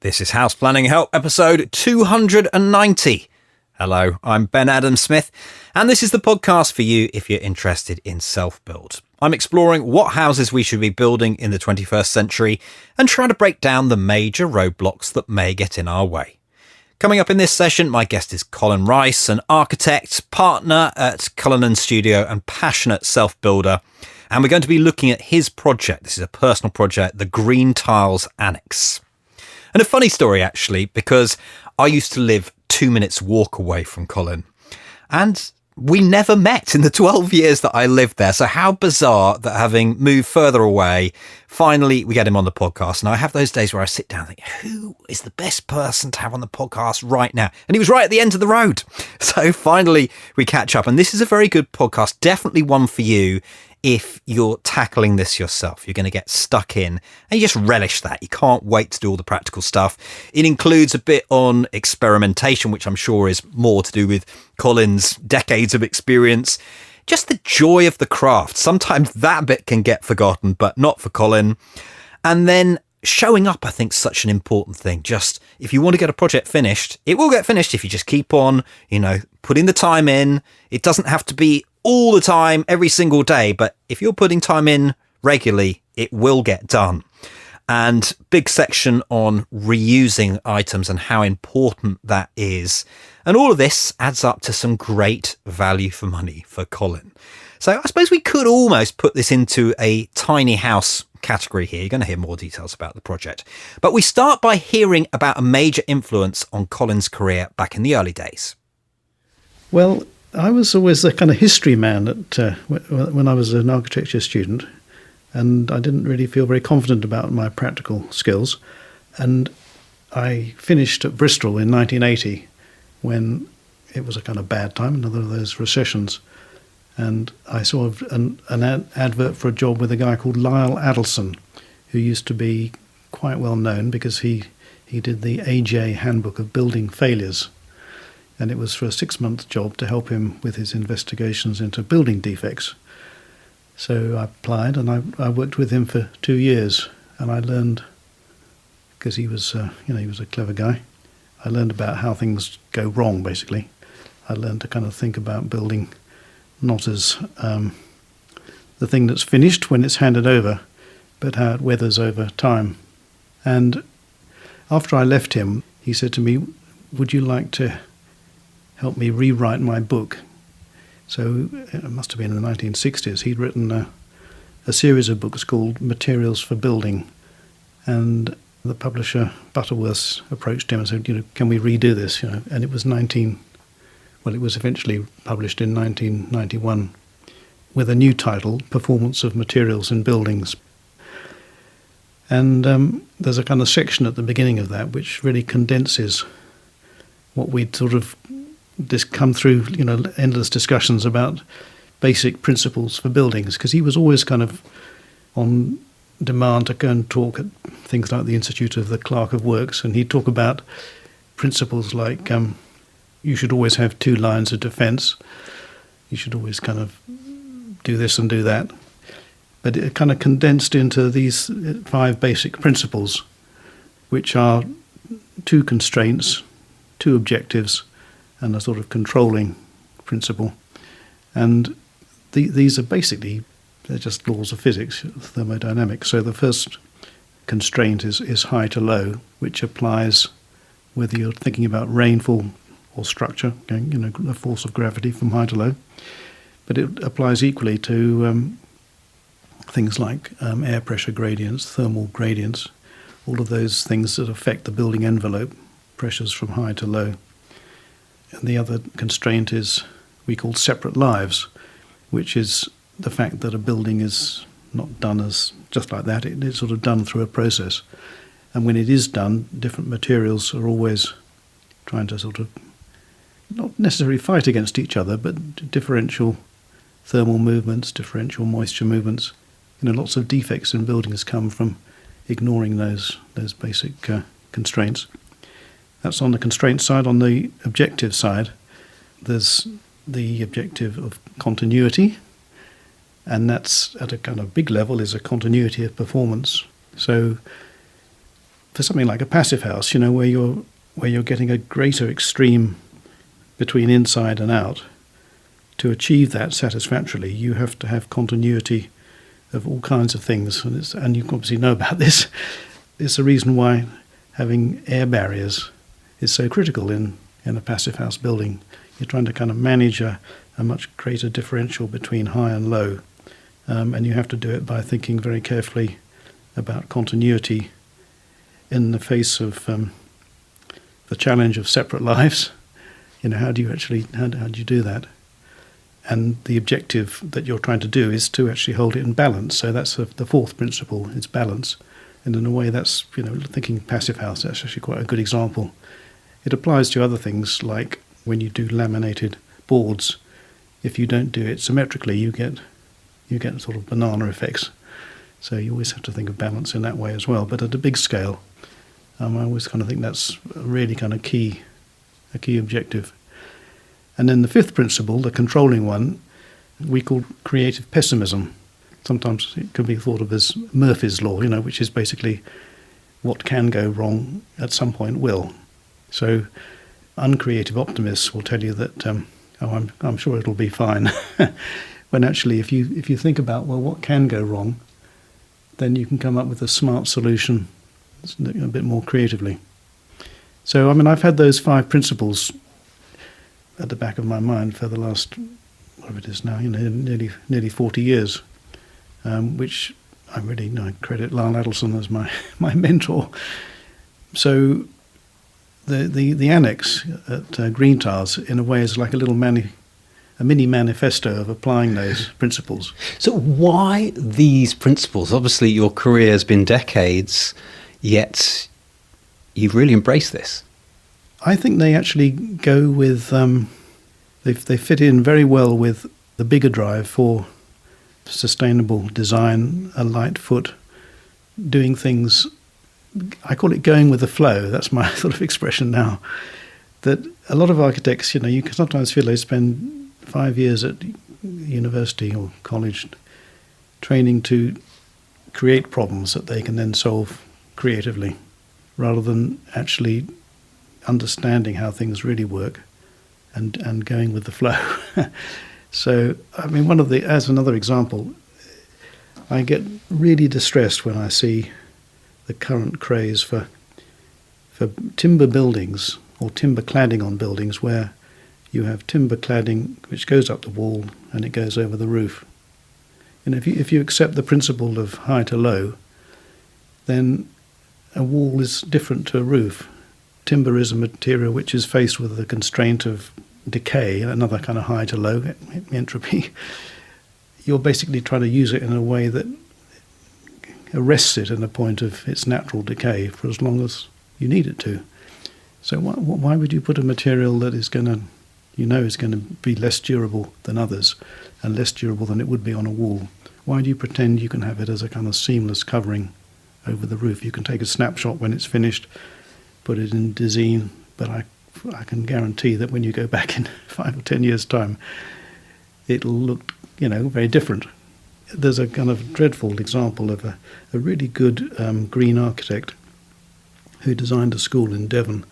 This is House Planning Help, episode 290. Hello, I'm Ben Adam Smith, and this is the podcast for you if you're interested in self-build. I'm exploring what houses we should be building in the 21st century and trying to break down the major roadblocks that may get in our way. Coming up in this session, my guest is Colin Rice, an architect, partner at Cullinan Studio and passionate self-builder. And we're going to be looking at his project. This is a personal project, the Green Tiles Annexe. And a funny story, actually, because I used to live 2 minutes walk away from Colin. And we never met in the 12 years that I lived there. So how bizarre that having moved further away, finally we get him on the podcast. And I have those days where I sit down and think, who is the best person to have on the podcast right now? And he was right at the end of the road. So finally we catch up. And this is a very good podcast, definitely one for you if you're tackling this yourself. You're going to get stuck in and you just relish that. You can't wait to do all the practical stuff. It includes a bit on experimentation, which I'm sure is more to do with Colin's decades of experience. Just the joy of the craft. Sometimes that bit can get forgotten, but not for Colin. And then showing up, I think, is such an important thing. Just if you want to get a project finished, it will get finished if you just keep on, putting the time in. It doesn't have to be all the time, every single day, but if you're putting time in regularly, it will get done. And big section on reusing items and how important that is. And all of this adds up to some great value for money for Colin. So I suppose we could almost put this into a tiny house category here. You're going to hear more details about the project. But we start by hearing about a major influence on Colin's career back in the early days. Well, I was always a kind of history man when I was an architecture student, and I didn't really feel very confident about my practical skills. And I finished at Bristol in 1980 when it was a kind of bad time, another of those recessions. And I saw an advert for a job with a guy called Lyle Adelson, who used to be quite well known because he did the AJ Handbook of Building Failures. And it was for a 6-month job to help him with his investigations into building defects. So I applied and I worked with him for 2 years, and I learned, because he was a clever guy, I learned about how things go wrong, basically. I learned to kind of think about building not as the thing that's finished when it's handed over, but how it weathers over time. And after I left him, he said to me, "Would you like to helped me rewrite my book?" So it must have been in the 1960s. He'd written a series of books called Materials for Building, and the publisher Butterworth's approached him and said, "Can we redo this?" And it was it was eventually published in 1991 with a new title, Performance of Materials in Buildings. And there's a kind of section at the beginning of that which really condenses what we'd sort of come through, endless discussions about basic principles for buildings, because he was always kind of on demand to go and talk at things like the Institute of the Clerk of Works, and he'd talk about principles like you should always have 2 lines of defence, you should always kind of do this and do that. But it kind of condensed into these 5 basic principles, which are 2 constraints, 2 objectives, and a sort of controlling principle. And these are basically, they're just laws of physics, thermodynamics. So the first constraint is high to low, which applies whether you're thinking about rainfall or structure, the force of gravity from high to low. But it applies equally to things like air pressure gradients, thermal gradients, all of those things that affect the building envelope, pressures from high to low. And the other constraint is we call separate lives, which is the fact that a building is not done as just like that. It's sort of done through a process. And when it is done, different materials are always trying to sort of not necessarily fight against each other, but differential thermal movements, differential moisture movements. Lots of defects in buildings come from ignoring those basic constraints. That's on the constraint side. On the objective side, there's the objective of continuity, and that's at a kind of big level is a continuity of performance. So for something like a passive house, where you're getting a greater extreme between inside and out, to achieve that satisfactorily, you have to have continuity of all kinds of things, and you obviously know about this. It's the reason why having air barriers is so critical in a passive house building. You're trying to kind of manage a much greater differential between high and low, and you have to do it by thinking very carefully about continuity in the face of the challenge of separate lives. How do you do that? And the objective that you're trying to do is to actually hold it in balance. So that's the fourth principle, is balance. And in a way, that's, thinking passive house, that's actually quite a good example. It applies to other things, like when you do laminated boards. If you don't do it symmetrically, you get sort of banana effects. So you always have to think of balance in that way as well. But at a big scale, I always kind of think that's a really kind of a key objective. And then the fifth principle, the controlling one, we call creative pessimism. Sometimes it can be thought of as Murphy's Law, which is basically what can go wrong at some point will. So uncreative optimists will tell you that, I'm sure it'll be fine. When actually, if you think about, well, what can go wrong, then you can come up with a smart solution a bit more creatively. So, I've had those 5 principles at the back of my mind for the last, whatever it is now, nearly 40 years, which I really credit Lyle Adelson as my mentor. So the annex at Green Tiles, in a way, is like a little a mini manifesto of applying those principles. So why these principles? Obviously, your career has been decades, yet you've really embraced this. I think they actually go with, they fit in very well with the bigger drive for sustainable design, a light foot, doing things, I call it going with the flow. That's my sort of expression now. That a lot of architects, you can sometimes feel they spend 5 years at university or college training to create problems that they can then solve creatively, rather than actually understanding how things really work and going with the flow. So, as another example, I get really distressed when I see the current craze for timber buildings or timber cladding on buildings, where you have timber cladding which goes up the wall and it goes over the roof. And if you accept the principle of high to low, then a wall is different to a roof. Timber is a material which is faced with the constraint of decay, another kind of high to low entropy. You're basically trying to use it in a way that arrests it in a point of its natural decay for as long as you need it to. So why would you put a material that is going to be less durable than others and less durable than it would be on a wall? Why do you pretend you can have it as a kind of seamless covering over the roof? You can take a snapshot when it's finished, put it in design, but I can guarantee that when you go back in 5 or 10 years' time, it'll look, very different. There's a kind of dreadful example of a really good green architect who designed a school in Devon,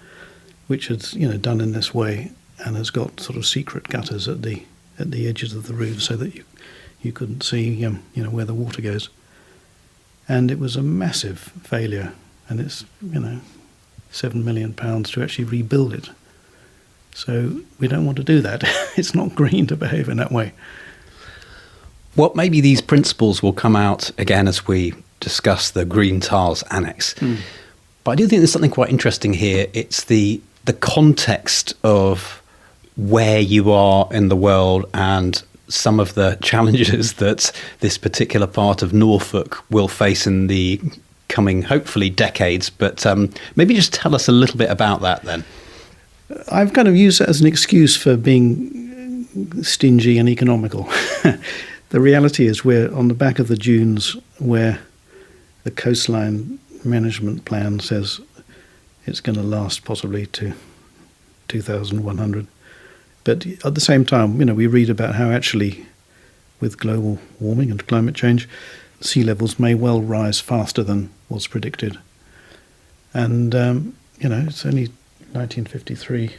which is, done in this way, and has got sort of secret gutters at the edges of the roof so that you couldn't see, where the water goes. And it was a massive failure, and it's, £7 million to actually rebuild it. So we don't want to do that. It's not green to behave in that way. Well, maybe these principles will come out again as we discuss the Green Tiles annex. But I do think there's something quite interesting here. It's the context of where you are in the world and some of the challenges that this particular part of Norfolk will face in the coming, hopefully, decades. But maybe just tell us a little bit about that then. I've kind of used it as an excuse for being stingy and economical. The reality is we're on the back of the dunes where the coastline management plan says it's going to last possibly to 2100. But at the same time, we read about how actually with global warming and climate change, sea levels may well rise faster than was predicted. And, it's only 1953.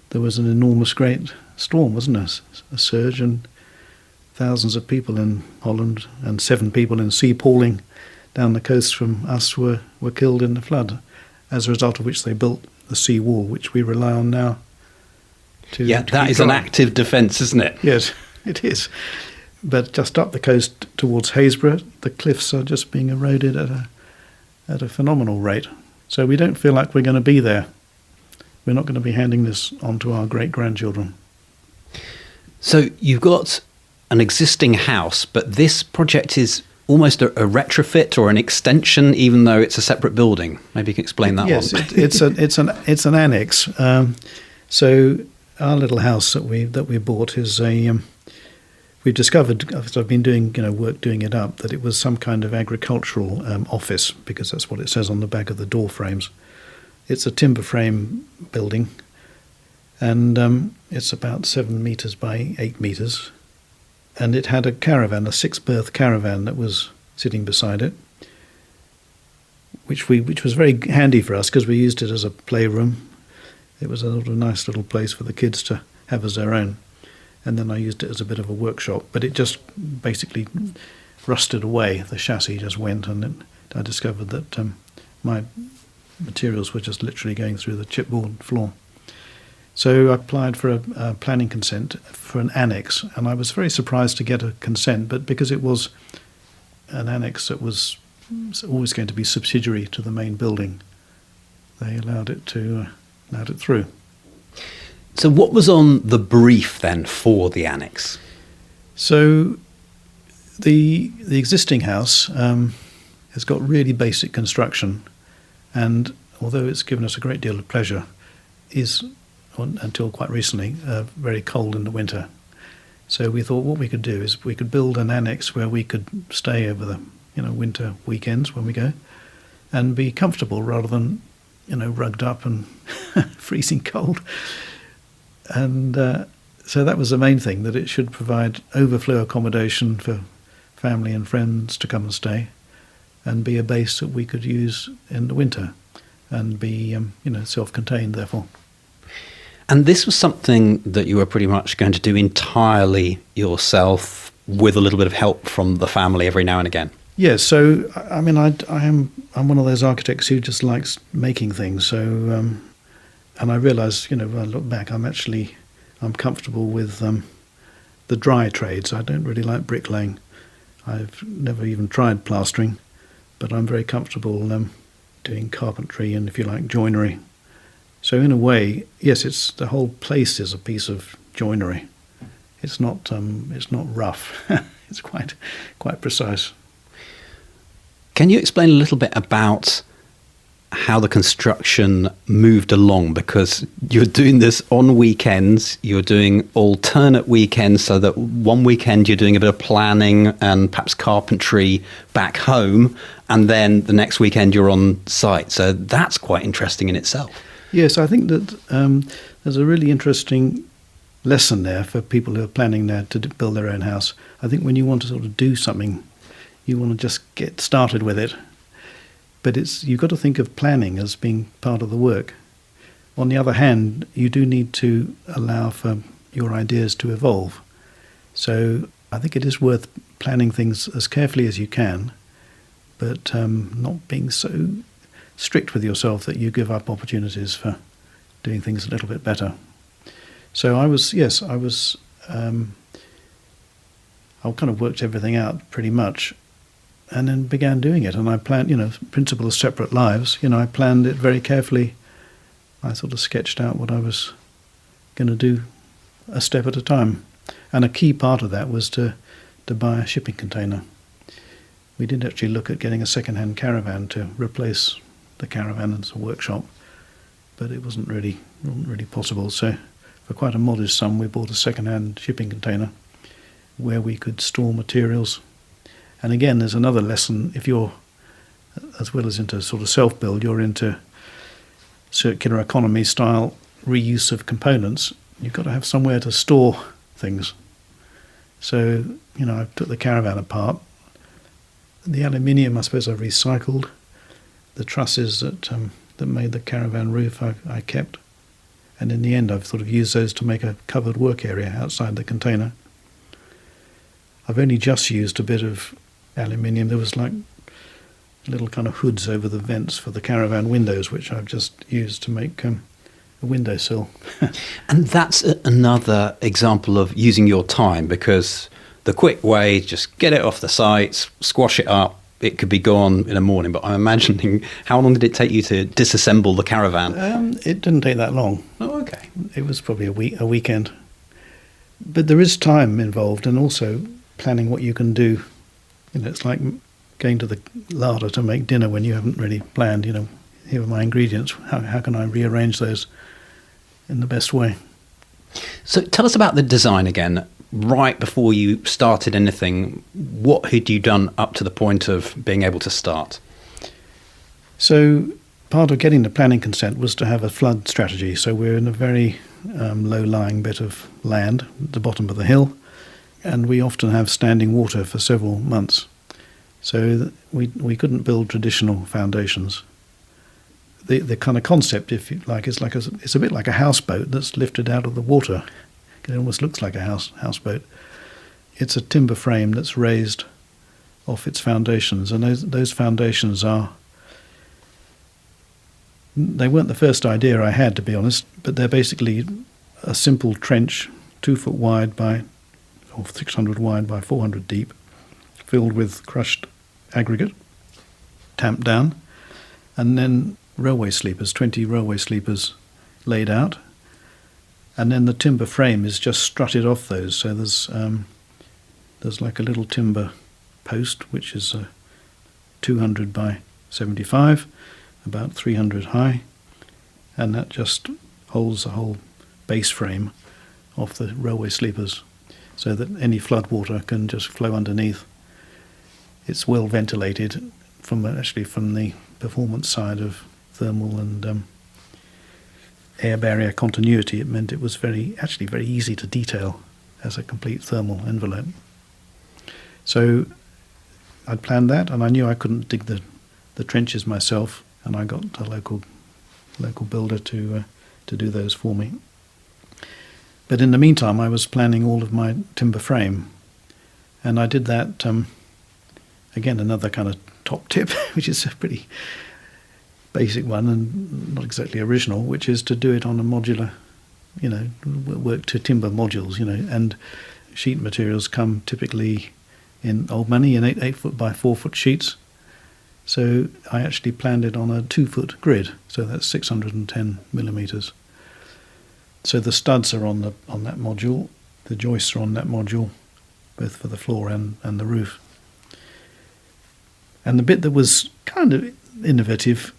There was an enormous great storm, wasn't there? A surge, and thousands of people in Holland and 7 people in sea Pauling down the coast from us were killed in the flood, as a result of which they built the sea wall, which we rely on now. That is an active defence, isn't it? Yes, it is. But just up the coast towards Haysborough, the cliffs are just being eroded at a phenomenal rate. So we don't feel like we're going to be there. We're not going to be handing this on to our great-grandchildren. So you've got an existing house, but this project is almost a retrofit or an extension, even though it's a separate building. Maybe you can explain that one. Yes, it's an annex. So our little house that we bought is we've discovered, as I've been doing work doing it up, that it was some kind of agricultural office, because that's what it says on the back of the door frames. It's a timber frame building, and it's about 7 metres by 8 metres. And it had a caravan, a 6-berth caravan that was sitting beside it, which was very handy for us because we used it as a playroom. It was a nice little place for the kids to have as their own. And then I used it as a bit of a workshop, but it just basically rusted away. The chassis just went, and I discovered that my materials were just literally going through the chipboard floor. So I applied for a planning consent for an annex, and I was very surprised to get a consent, but because it was an annex that was always going to be subsidiary to the main building, they allowed it through. So what was on the brief then for the annex? So the existing house has got really basic construction, and although it's given us a great deal of pleasure, is until quite recently very cold in the winter. So we thought what we could do is we could build an annex where we could stay over the winter weekends when we go, and be comfortable rather than rugged up and freezing cold. And so that was the main thing, that it should provide overflow accommodation for family and friends to come and stay, and be a base that we could use in the winter, and be self-contained therefore. And this was something that you were pretty much going to do entirely yourself, with a little bit of help from the family every now and again. Yes, so I mean, I'm one of those architects who just likes making things. So, and I realise, when I look back, I'm comfortable with the dry trades. I don't really like bricklaying. I've never even tried plastering, but I'm very comfortable doing carpentry and, if you like, joinery. So in a way, yes, it's the whole place is a piece of joinery. It's not rough. It's quite precise. Can you explain a little bit about how the construction moved along? Because you're doing this on weekends, you're doing alternate weekends, so that one weekend you're doing a bit of planning and perhaps carpentry back home, and then the next weekend you're on site. So that's quite interesting in itself. Yes, I think that there's a really interesting lesson there for people who are planning now to build their own house. I think when you want to sort of do something, you want to just get started with it. But you've got to think of planning as being part of the work. On the other hand, you do need to allow for your ideas to evolve. So I think it is worth planning things as carefully as you can, but not being so strict with yourself that you give up opportunities for doing things a little bit better. So I kind of worked everything out pretty much, and then began doing it. And I planned, principle of separate lives. I planned it very carefully. I sort of sketched out what I was going to do a step at a time. And a key part of that was to buy a shipping container. We did actually look at getting a second-hand caravan to replace the caravan as a workshop, but it wasn't really possible. So for quite a modest sum, we bought a second-hand shipping container where we could store materials. And again, there's another lesson. If you're, as well as into sort of self-build, you're into circular economy style reuse of components, you've got to have somewhere to store things. So, I took the caravan apart. The aluminium, I suppose, I recycled. the trusses that made the caravan roof I kept. And in the end, I've sort of used those to make a covered work area outside the container. I've only just used a bit of aluminium. There was like little kind of hoods over the vents for the caravan windows, which I've just used to make a windowsill. And that's another example of using your time, because the quick way, just get it off the site, squash it up, it could be gone in a morning. But I'm imagining, how long did it take you to disassemble the caravan? It didn't take that long. Oh, okay. It was probably a weekend. But there is time involved, and also planning what you can do. It's like going to the larder to make dinner when you haven't really planned, here are my ingredients. How can I rearrange those in the best way? So tell us about the design again. Right before you started anything, what had you done up to the point of being able to start? So part of getting the planning consent was to have a flood strategy. So we're in a very low-lying bit of land at the bottom of the hill, and we often have standing water for several months. So we couldn't build traditional foundations. The kind of concept, if you like, is it's a bit like a houseboat that's lifted out of the water. It almost looks like a houseboat. It's a timber frame that's raised off its foundations, and those foundations they weren't the first idea I had, to be honest, but they're basically a simple trench, 2 foot wide or 600 wide by 400 deep, filled with crushed aggregate, tamped down, and then railway sleepers, 20 railway sleepers laid out. And then the timber frame is just strutted off those. So there's like a little timber post, which is 200 by 75, about 300 high, and that just holds the whole base frame off the railway sleepers, so that any flood water can just flow underneath. It's well ventilated from the performance side of thermal and air barrier continuity. It meant it was very easy to detail as a complete thermal envelope. So I'd planned that, and I knew I couldn't dig the trenches myself, and I got a local builder to do those for me. But in the meantime, I was planning all of my timber frame, and I did that. Again, another kind of top tip, which is a pretty basic one and not exactly original, which is to do it on a modular, work to timber modules, and sheet materials come typically in old money in 8 foot by 4 foot sheets. So I actually planned it on a 2 foot grid, so that's 610 millimeters. So the studs are on that module, the joists are on that module, both for the floor and the roof. And the bit that was kind of innovative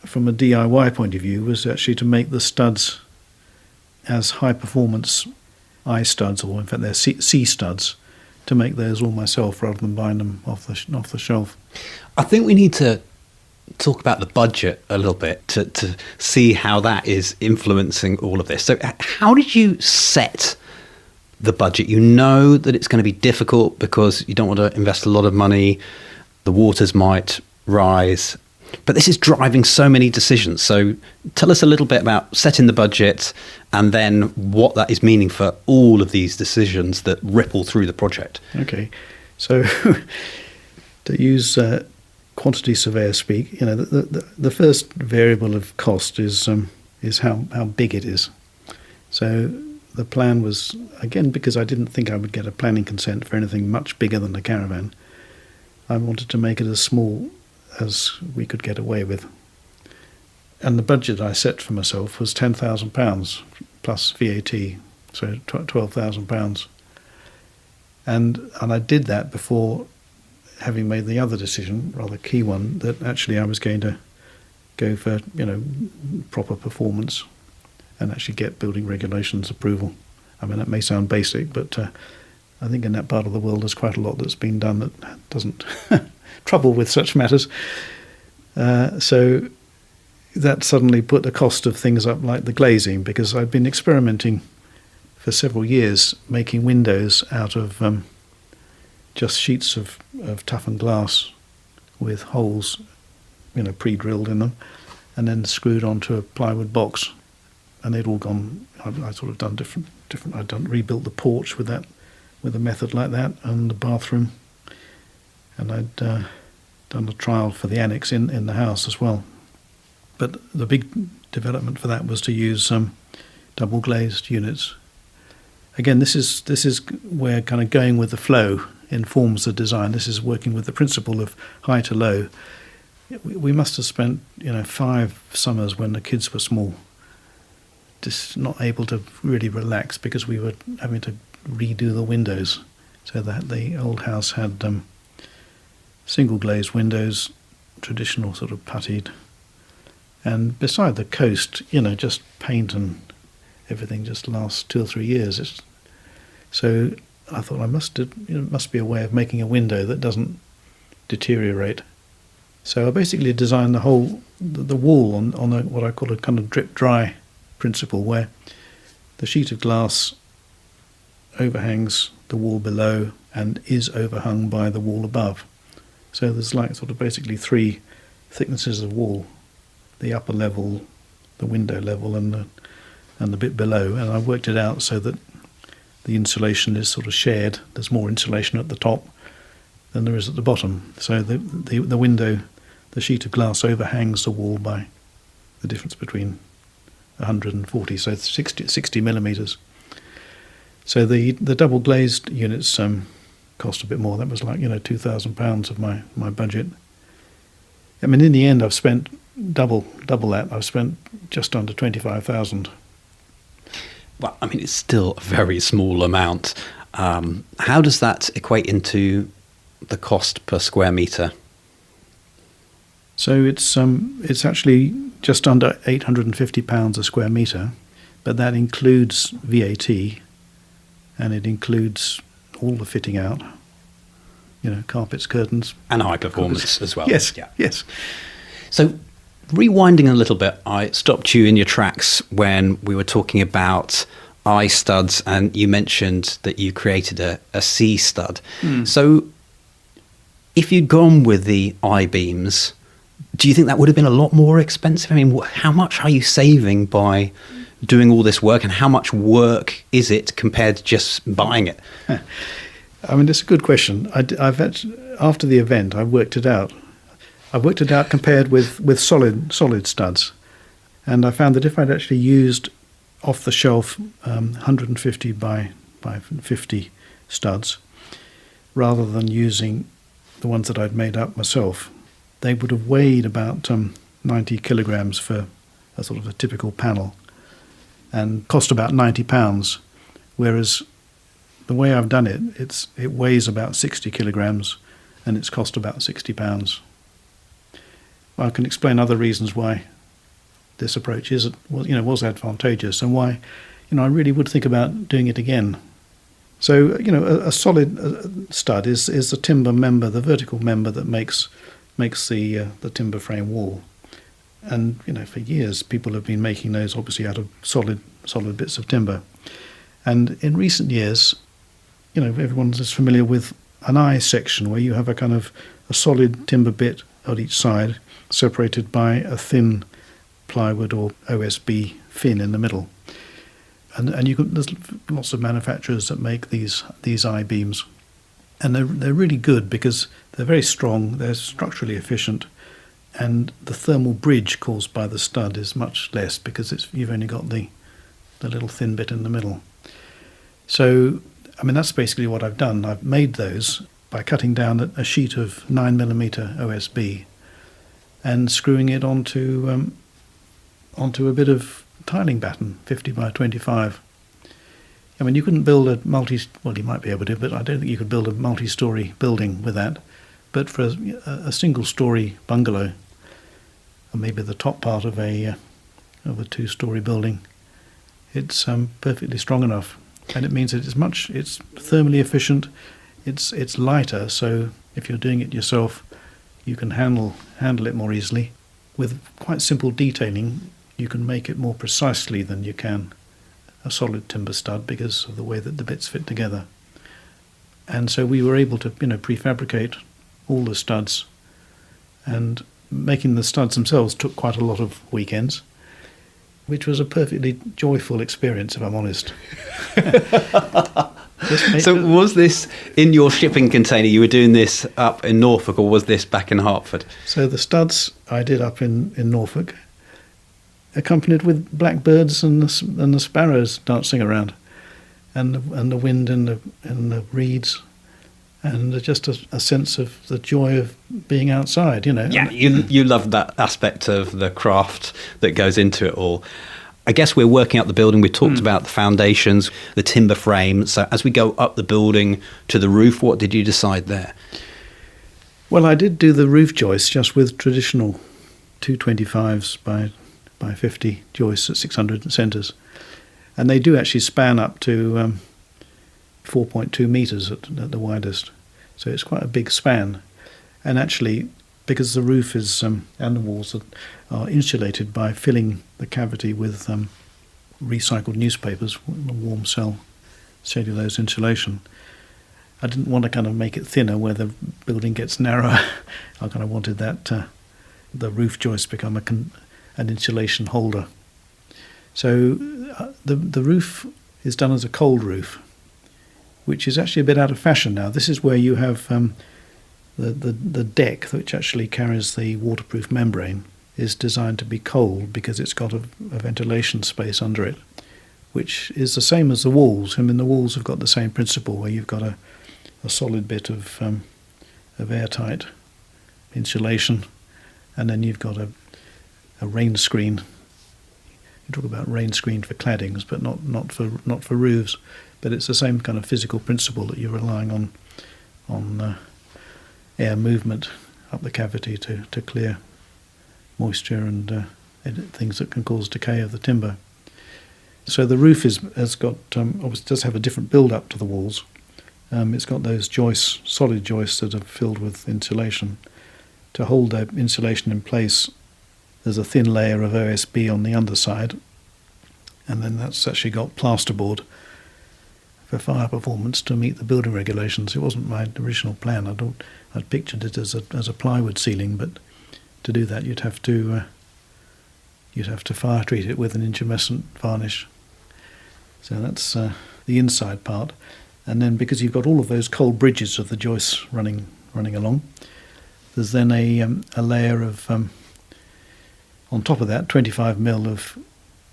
from a DIY point of view was actually to make the studs as high performance I studs, or in fact they're C studs, to make those all myself rather than buying them off the shelf. I think we need to talk about the budget a little bit to see how that is influencing all of this. So how did you set the budget? You know that it's going to be difficult because you don't want to invest a lot of money. The waters might rise, but this is driving so many decisions. So tell us a little bit about setting the budget and then what that is meaning for all of these decisions that ripple through the project. Okay, so to use quantity surveyor speak, the first variable of cost is how big it is. So the plan was, again, because I didn't think I would get a planning consent for anything much bigger than a caravan, I wanted to make it as small as we could get away with. And the budget I set for myself was £10,000 plus VAT, so £12,000. And I did that before having made the other decision, rather key one, that actually I was going to go for, proper performance and actually get building regulations approval. I mean, that may sound basic, but I think in that part of the world there's quite a lot that's been done that doesn't trouble with such matters. So that suddenly put the cost of things up, like the glazing, because I'd been experimenting for several years making windows out of just sheets of toughened glass with holes pre-drilled in them, and then screwed onto a plywood box, and they'd all gone. I sort of done different. I'd rebuilt the porch with a method like that, and the bathroom, and I'd done a trial for the annex in the house as well. But the big development for that was to use double glazed units. Again, this is where kind of going with the flow informs the design. This is working with the principle of high to low. We must have spent 5 summers when the kids were small, just not able to really relax because we were having to redo the windows. So that the old house had single glazed windows, traditional sort of puttied, and beside the coast, just paint and everything just lasts 2 or 3 years. So I thought must be a way of making a window that doesn't deteriorate. So I basically designed the wall on what I call a kind of drip dry principle, where the sheet of glass overhangs the wall below and is overhung by the wall above. So there's like sort of basically 3 thicknesses of wall: the upper level, the window level, and the bit below. And I worked it out so that the insulation is sort of shared. There's more insulation at the top than there is at the bottom. So the window, the sheet of glass overhangs the wall by the difference between 140, so 60 millimetres. So the double glazed units cost a bit more. That was like £2,000 of my budget. I mean, in the end, I've spent double that. I've spent just under 25,000. Well, I mean, it's still a very small amount. How does that equate into the cost per square metre? So it's actually just under £850 a square metre, but that includes VAT, and it includes all the fitting out, carpets, curtains. And high performance as well. Yes, yeah. yes. So rewinding a little bit, I stopped you in your tracks when we were talking about I studs, and you mentioned that you created a C stud. So if you'd gone with the I-beams, do you think that would have been a lot more expensive? I mean, how much are you saving by doing all this work, and how much work is it compared to just buying it? I mean, that's a good question. After the event, I worked it out. I worked it out compared with solid studs, and I found that if I'd actually used off-the-shelf 150 by 50 studs, rather than using the ones that I'd made up myself, they would have weighed about 90 kilograms for a sort of a typical panel, and cost about £90. Whereas the way I've done it, it weighs about 60 kilograms, and it's cost about £60. I can explain other reasons why this approach was advantageous, and why I really would think about doing it again. So a solid stud is the timber member, the vertical member that makes the timber frame wall. And for years people have been making those obviously out of solid bits of timber. And in recent years, everyone's as familiar with an I section, where you have a kind of a solid timber bit on each side, separated by a thin plywood or OSB fin in the middle. And there's lots of manufacturers that make these I-beams, and they're really good because they're very strong, they're structurally efficient, and the thermal bridge caused by the stud is much less because you've only got the little thin bit in the middle. So, I mean, that's basically what I've done. I've made those by cutting down a sheet of 9mm OSB and screwing it onto a bit of tiling batten, 50 by 25. I mean, you couldn't build you might be able to, but I don't think you could build a multi-storey building with that. But for a single-storey bungalow, or maybe the top part of a 2-storey building, it's perfectly strong enough, and it means that it's thermally efficient. It's lighter, so if you're doing it yourself, you can handle it more easily. With quite simple detailing, you can make it more precisely than you can a solid timber stud because of the way that the bits fit together. And so we were able to prefabricate all the studs and making the studs themselves took quite a lot of weekends, which was a perfectly joyful experience, if I'm honest. So was this in your shipping container? You were doing this up in Norfolk, or was this back in Hertford? So the studs I did up in Norfolk, accompanied with blackbirds and the sparrows dancing around, and the wind in the reeds, and just a sense of the joy of being outside, Yeah, you love that aspect of the craft that goes into it all. I guess we're working out the building. We talked about the foundations, the timber frame. So as we go up the building to the roof, what did you decide there? Well, I did do the roof joists just with traditional 225s by 50 joists at 600 centres. And they do actually span up to 4.2 metres at the widest. So it's quite a big span. And actually, because the roof is and the walls are insulated by filling the cavity with recycled newspapers, warm cellulose insulation, I didn't want to kind of make it thinner where the building gets narrower. I kind of wanted that the roof joist become an insulation holder. So the roof is done as a cold roof, which is actually a bit out of fashion now. This is where you have the deck, which actually carries the waterproof membrane, is designed to be cold because it's got a ventilation space under it, which is the same as the walls. I mean, the walls have got the same principle where you've got a solid bit of airtight insulation, and then you've got a rain screen. You talk about rain screen for claddings, but not for roofs. But it's the same kind of physical principle that you're relying on air movement up the cavity to clear moisture and things that can cause decay of the timber. So the roof has got obviously does have a different build up to the walls. It's got those joists, solid joists that are filled with insulation. To hold the insulation in place, there's a thin layer of OSB on the underside, and then that's actually got plasterboard for fire performance to meet the building regulations. It wasn't my original plan. I'd pictured it as a plywood ceiling, but to do that you'd have to fire treat it with an incandescent varnish. So that's the inside part. And then because you've got all of those cold bridges of the joists running along, there's then a layer of on top of that 25 mil of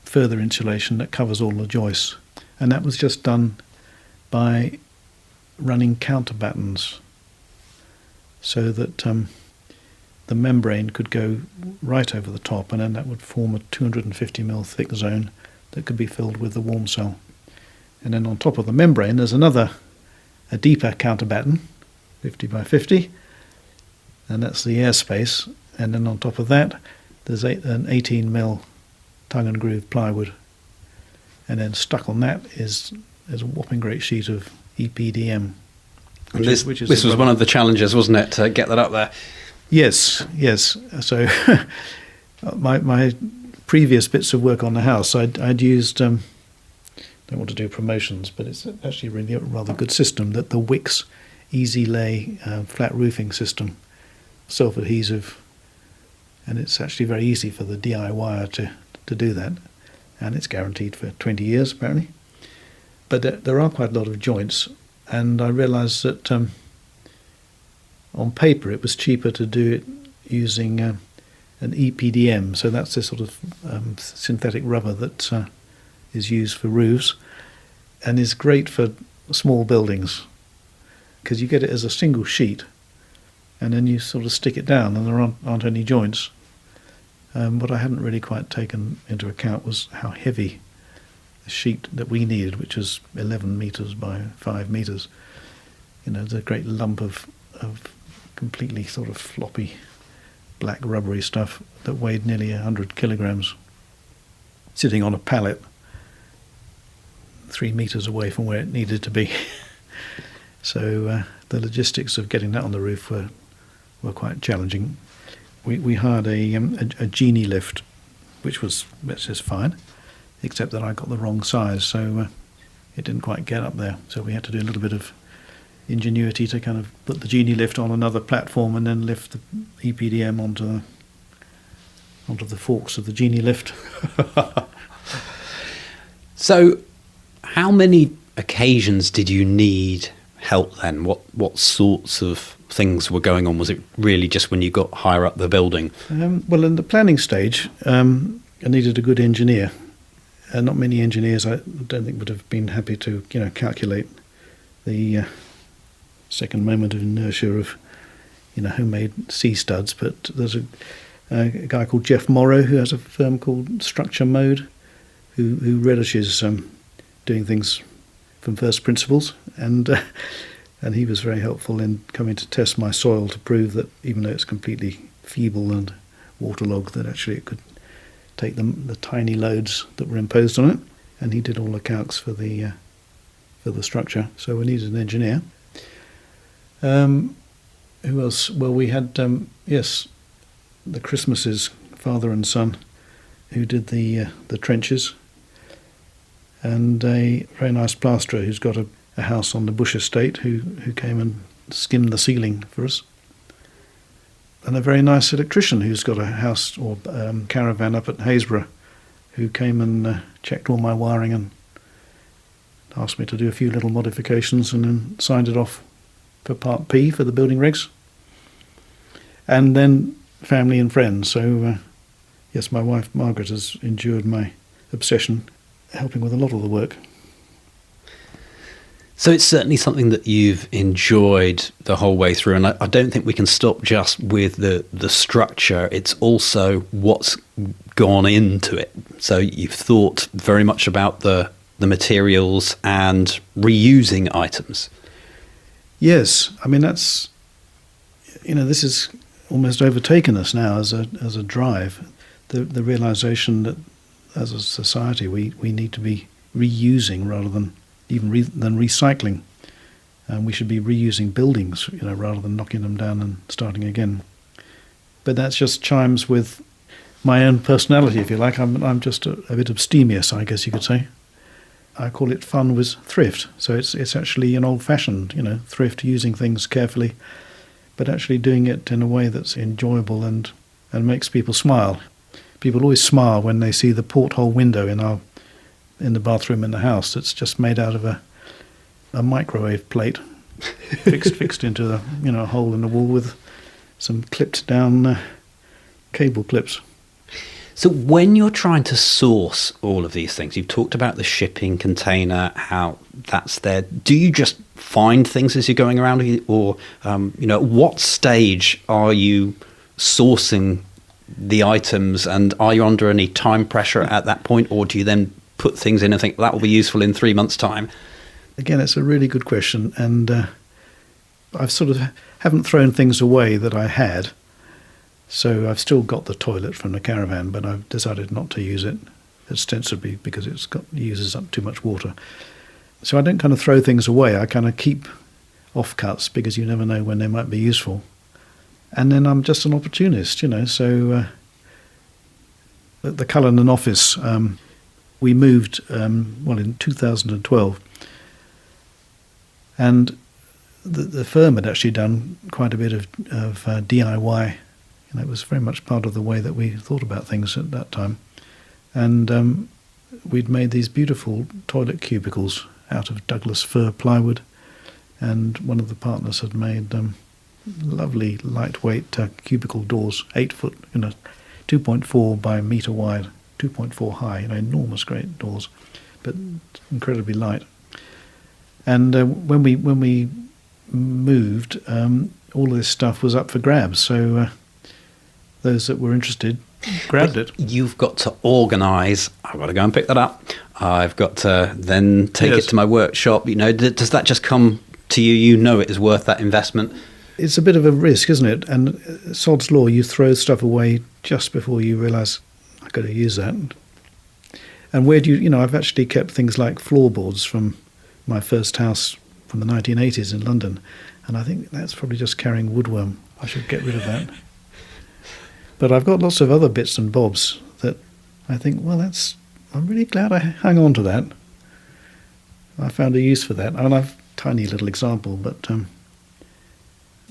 further insulation that covers all the joists, and that was just done by running counterbattens so that the membrane could go right over the top, and then that would form a 250 mil thick zone that could be filled with the warm cell. And then on top of the membrane there's a deeper counterbatten, 50 by 50, and that's the airspace. And then on top of that there's an 18 mil tongue and groove plywood, and then stuck on that is a whopping great sheet of EPDM. And this was one of the challenges, wasn't it, to get that up there? Yes. So my previous bits of work on the house, I'd used, don't want to do promotions, but it's actually really a rather good system, that the Wix Easy Lay flat roofing system, self-adhesive, and it's actually very easy for the DIYer to do that, and it's guaranteed for 20 years apparently. But there are quite a lot of joints, and I realised that on paper it was cheaper to do it using an EPDM, so that's this sort of synthetic rubber that is used for roofs and is great for small buildings because you get it as a single sheet and then you sort of stick it down and there aren't any joints. What I hadn't really quite taken into account was how heavy the sheet that we needed, which was 11 metres by 5 metres. There's a great lump of completely sort of floppy black rubbery stuff that weighed nearly 100 kilograms sitting on a pallet 3 metres away from where it needed to be. So the logistics of getting that on the roof were quite challenging. We hired a genie lift, which was just fine, except that I got the wrong size, so it didn't quite get up there. So we had to do a little bit of ingenuity to kind of put the genie lift on another platform and then lift the EPDM onto onto the forks of the genie lift. So, how many occasions did you need help then? What sorts of things were going on? Was it really just when you got higher up the building? Well, in the planning stage, I needed a good engineer. Not many engineers, I don't think, would have been happy to, calculate the second moment of inertia of, homemade C studs. But there's a guy called Jeff Morrow who has a firm called Structure Mode, who relishes doing things from first principles, and he was very helpful in coming to test my soil to prove that even though it's completely feeble and waterlogged, that actually it could take the tiny loads that were imposed on it. And he did all the calcs for the structure. So we needed an engineer. Who else? Well, we had the Christmases, father and son, who did the trenches, and a very nice plasterer who's got a house on the Bush estate who came and skimmed the ceiling for us, and a very nice electrician who's got a house or caravan up at Haysborough, who came and checked all my wiring and asked me to do a few little modifications and then signed it off for Part P for the building regs. And then family and friends. So, yes, my wife Margaret has endured my obsession, helping with a lot of the work. So it's certainly something that you've enjoyed the whole way through, and I don't think we can stop just with the structure. It's also what's gone into it. So you've thought very much about the materials and reusing items. Yes, I mean that's, this has almost overtaken us now as a drive. The realization that as a society we need to be reusing rather than than recycling, and we should be reusing buildings, rather than knocking them down and starting again. But that just chimes with my own personality, if you like. I'm just a bit abstemious, I guess you could say. I call it fun with thrift. So it's actually an old-fashioned, thrift, using things carefully, but actually doing it in a way that's enjoyable and makes people smile. People always smile when they see the porthole window in the bathroom in the house that's just made out of a microwave plate fixed into a hole in the wall with some clipped down cable clips. So when you're trying to source all of these things, you've talked about the shipping container, how that's there. Do you just find things as you're going around, or at what stage are you sourcing the items, and are you under any time pressure at that point, or do you then put things in and think that will be useful in 3 months' time? Again, it's a really good question, and I've sort of haven't thrown things away that I had. So I've still got the toilet from the caravan, but I've decided not to use it ostensibly because uses up too much water. So I don't kind of throw things away. I kind of keep offcuts because you never know when they might be useful. And then I'm just an opportunist, So at the Cullinan office, we moved in 2012, and the firm had actually done quite a bit of DIY. It was very much part of the way that we thought about things at that time. And we'd made these beautiful toilet cubicles out of Douglas fir plywood, and one of the partners had made lovely lightweight cubicle doors, 8 foot, 2.4 by metre wide, 2.4 high, enormous great doors, but incredibly light. And when we moved, all this stuff was up for grabs, so those that were interested grabbed it. You've got to organise. I've got to go and pick that up. I've got to then take it to my workshop. Does that just come to you? You know it is worth that investment. It's a bit of a risk, isn't it? And sod's law, you throw stuff away just before you realise I've got to use that. And where do you? I've actually kept things like floorboards from my first house from the 1980s in London, and I think that's probably just carrying woodworm. I should get rid of that. But I've got lots of other bits and bobs that I think, I'm really glad I hung on to that. I found a use for that. And I've tiny little example, but,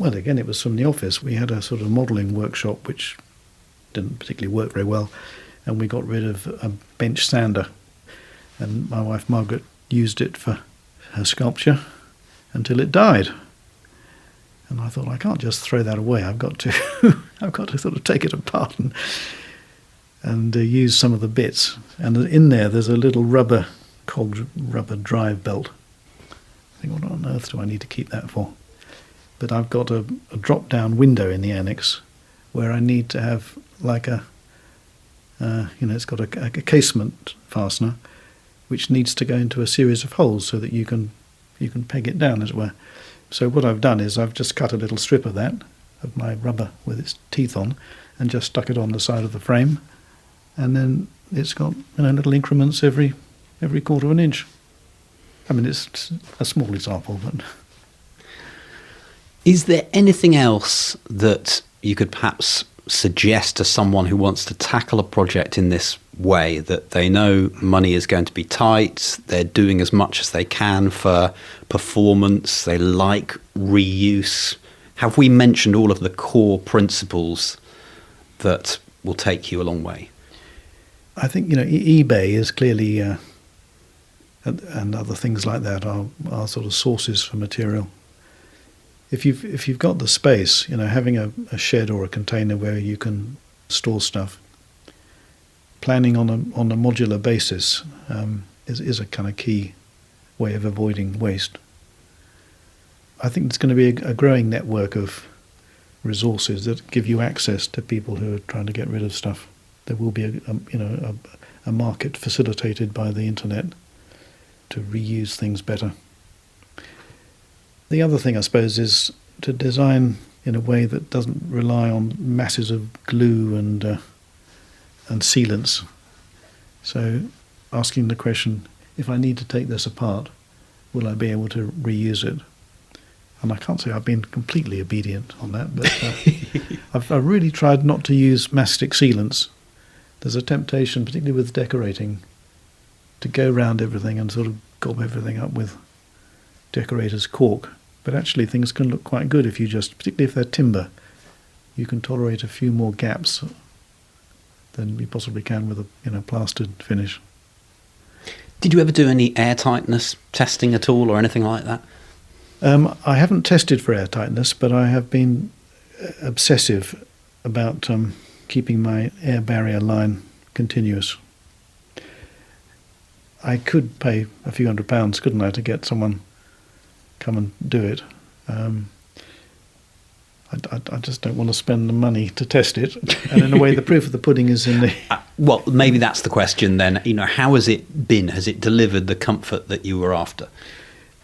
again, it was from the office. We had a sort of modelling workshop which didn't particularly work very well, and we got rid of a bench sander, and my wife Margaret used it for her sculpture until it died. And I thought, I can't just throw that away. I've got to I've got to sort of take it apart and use some of the bits. And in there's a little rubber drive belt. I think, what on earth do I need to keep that for? But I've got a drop-down window in the annex where I need to have like it's got a casement fastener which needs to go into a series of holes so that you can peg it down, as it were. So what I've done is I've just cut a little strip of my rubber with its teeth on, and just stuck it on the side of the frame, and then it's got little increments every quarter of an inch. I mean, it's a small example, but... Is there anything else that you could perhaps suggest to someone who wants to tackle a project in this way, that they know money is going to be tight, they're doing as much as they can for performance, they like reuse? Have we mentioned all of the core principles that will take you a long way? I think eBay is clearly, and other things like that are sort of sources for material. If you've got the space, having a shed or a container where you can store stuff, planning on a modular basis is a kind of key way of avoiding waste. I think there's going to be a growing network of resources that give you access to people who are trying to get rid of stuff. There will be a market facilitated by the internet to reuse things better. The other thing, I suppose, is to design in a way that doesn't rely on masses of glue and sealants. So asking the question, if I need to take this apart, will I be able to reuse it? And I can't say I've been completely obedient on that, but I've really tried not to use mastic sealants. There's a temptation, particularly with decorating, to go round everything and sort of gob everything up with decorator's cork. But actually things can look quite good if you just, particularly if they're timber, you can tolerate a few more gaps than you possibly can with a plastered finish. Did you ever do any airtightness testing at all or anything like that? I haven't tested for airtightness, but I have been obsessive about keeping my air barrier line continuous. I could pay a few £100, couldn't I, to get someone come and do it. I just don't want to spend the money to test it. And in a way, the proof of the pudding is in the... Well, maybe that's the question then. How has it been? Has it delivered the comfort that you were after?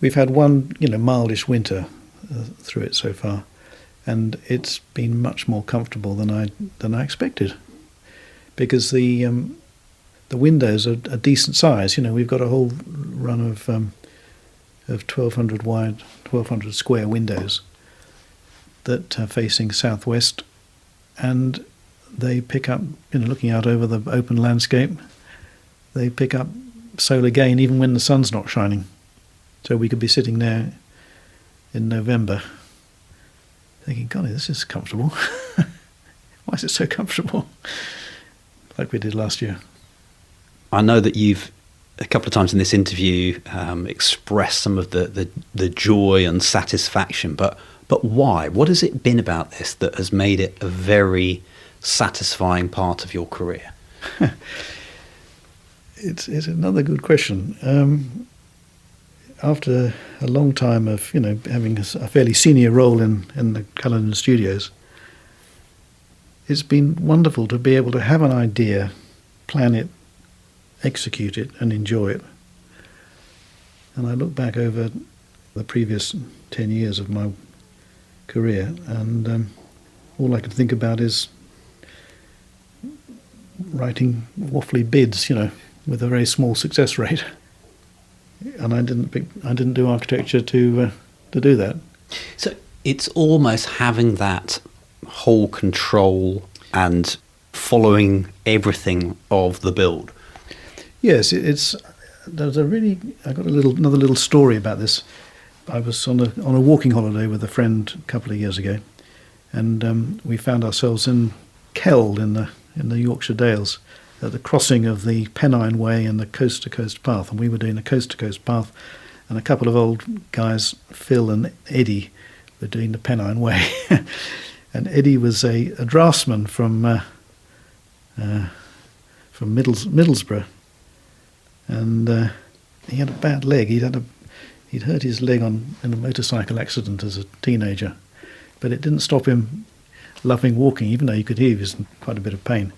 We've had one, mildish winter through it so far, and it's been much more comfortable than I expected, because the windows are a decent size. We've got a whole run of 1,200 wide, 1,200 square windows that are facing southwest, and they pick up, looking out over the open landscape, they pick up solar gain even when the sun's not shining. So we could be sitting there in November thinking, golly, this is comfortable. Why is it so comfortable? Like we did last year. I know that you've, a couple of times in this interview, expressed some of the joy and satisfaction, but why? What has it been about this that has made it a very satisfying part of your career? It's another good question. After a long time of having a fairly senior role in the Cullinan Studios, it's been wonderful to be able to have an idea, plan it, execute it, and enjoy it. And I look back over the previous 10 years of my career, and all I could think about is writing waffly bids, with a very small success rate. And I didn't do architecture to do that. So it's almost having that whole control and following everything of the build. Yes, I got another little story about this. I was on a walking holiday with a friend a couple of years ago, and we found ourselves in Keld in the Yorkshire Dales, at the crossing of the Pennine Way and the Coast to Coast path, and we were doing the Coast to Coast path, and a couple of old guys, Phil and Eddie, were doing the Pennine Way. And Eddie was a draftsman from Middlesbrough, and he had a bad leg. He'd hurt his leg in a motorcycle accident as a teenager, but it didn't stop him loving walking, even though you could hear he was in quite a bit of pain.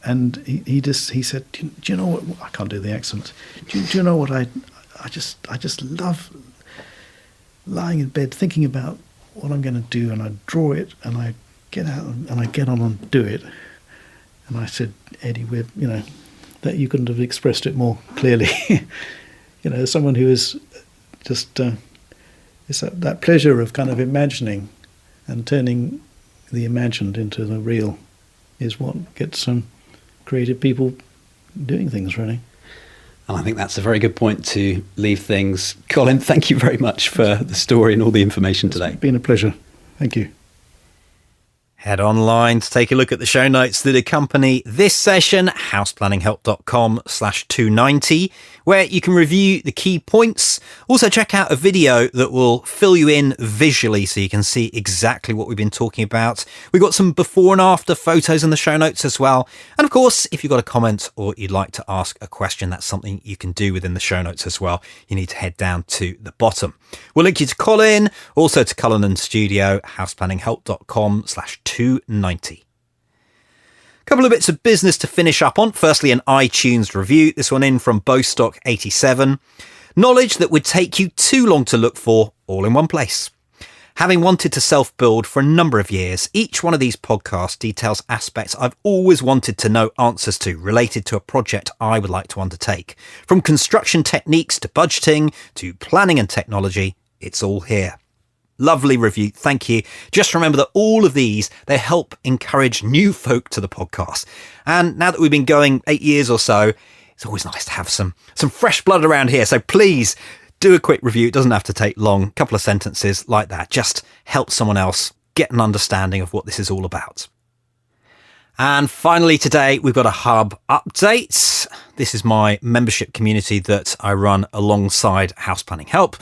And he said, do you know what? I can't do the accent. Do you know what I just love lying in bed thinking about what I'm going to do, and I draw it, and I get out and I get on and do it. And I said, Eddie, that you couldn't have expressed it more clearly. Someone who is just it's that pleasure of kind of imagining and turning the imagined into the real is what gets some creative people doing things, really. And I think that's a very good point to leave things. Colin, thank you very much for the story and all the information today. It's been a pleasure. Thank you. Head online to take a look at the show notes that accompany this session, houseplanninghelp.com/290, where you can review the key points. Also check out a video that will fill you in visually so you can see exactly what we've been talking about. We've got some before and after photos in the show notes as well. And of course, if you've got a comment or you'd like to ask a question, that's something you can do within the show notes as well. You need to head down to the bottom. We'll link you to Colin, also to Cullinan Studio, houseplanninghelp.com/290. Couple of bits of business to finish up on. Firstly, an iTunes review. This one in from Bostock87. Knowledge that would take you too long to look for, all in one place. Having wanted to self-build for a number of years, each one of these podcasts details aspects I've always wanted to know answers to related to a project I would like to undertake. From construction techniques to budgeting to planning and technology, it's all here. Lovely review, thank you. Just remember that all of these, they help encourage new folk to the podcast. And now that we've been going 8 years or so, it's always nice to have some fresh blood around here. So please do a quick review. It doesn't have to take long. A couple of sentences like that. Just help someone else get an understanding of what this is all about. And finally today, we've got a hub update. This is my membership community that I run alongside House Planning Help.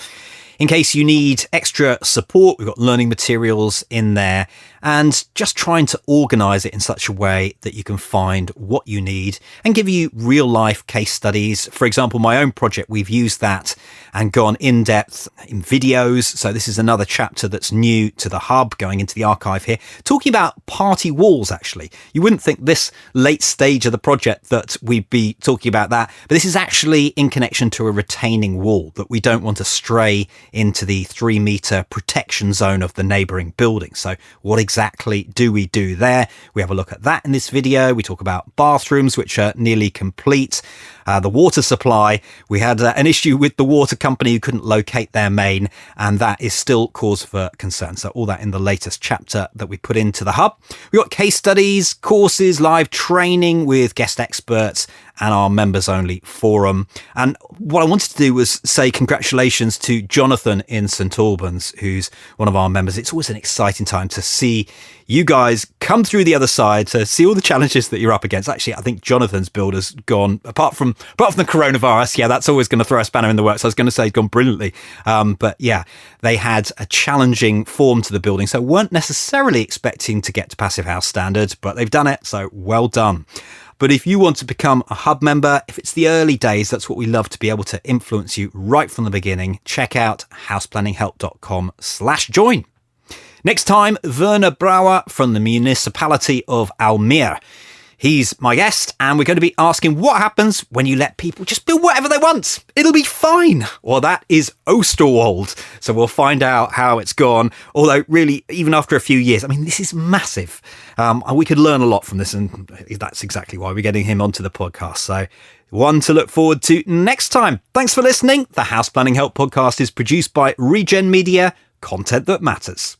In case you need extra support, we've got learning materials in there and just trying to organise it in such a way that you can find what you need and give you real life case studies. For example, my own project, we've used that and gone in depth in videos. So this is another chapter that's new to the hub, going into the archive here, talking about party walls, actually. You wouldn't think this late stage of the project that we'd be talking about that, but this is actually in connection to a retaining wall that we don't want to stray into the 3-metre protection zone of the neighbouring building. So what exactly do we do there? We have a look at that in this video. We talk about bathrooms, which are nearly complete. The water supply, we had an issue with the water company who couldn't locate their main, and that is still cause for concern. So all that in the latest chapter that we put into the hub. We've got case studies, courses, live training with guest experts, and our members only forum. And what I wanted to do was say congratulations to Jonathan in St Albans, who's one of our members. It's always an exciting time to see you guys come through the other side, to see all the challenges that you're up against. Actually, I think Jonathan's build has gone, apart from the coronavirus, yeah, that's always going to throw a spanner in the works. I was going to say it's gone brilliantly. But yeah, they had a challenging form to the building, so weren't necessarily expecting to get to Passive House standards, but they've done it, so well done. But if you want to become a hub member, if it's the early days, that's what we love, to be able to influence you right from the beginning. Check out houseplanninghelp.com/join. Next time, Werner Brouwer from the municipality of Almere. He's my guest, and we're going to be asking what happens when you let people just build whatever they want. It'll be fine. Well, that is Oosterwolde. So we'll find out how it's gone. Although really, even after a few years, I mean, this is massive. We could learn a lot from this, and that's exactly why we're getting him onto the podcast. So one to look forward to next time. Thanks for listening. The House Planning Help podcast is produced by Regen Media, content that matters.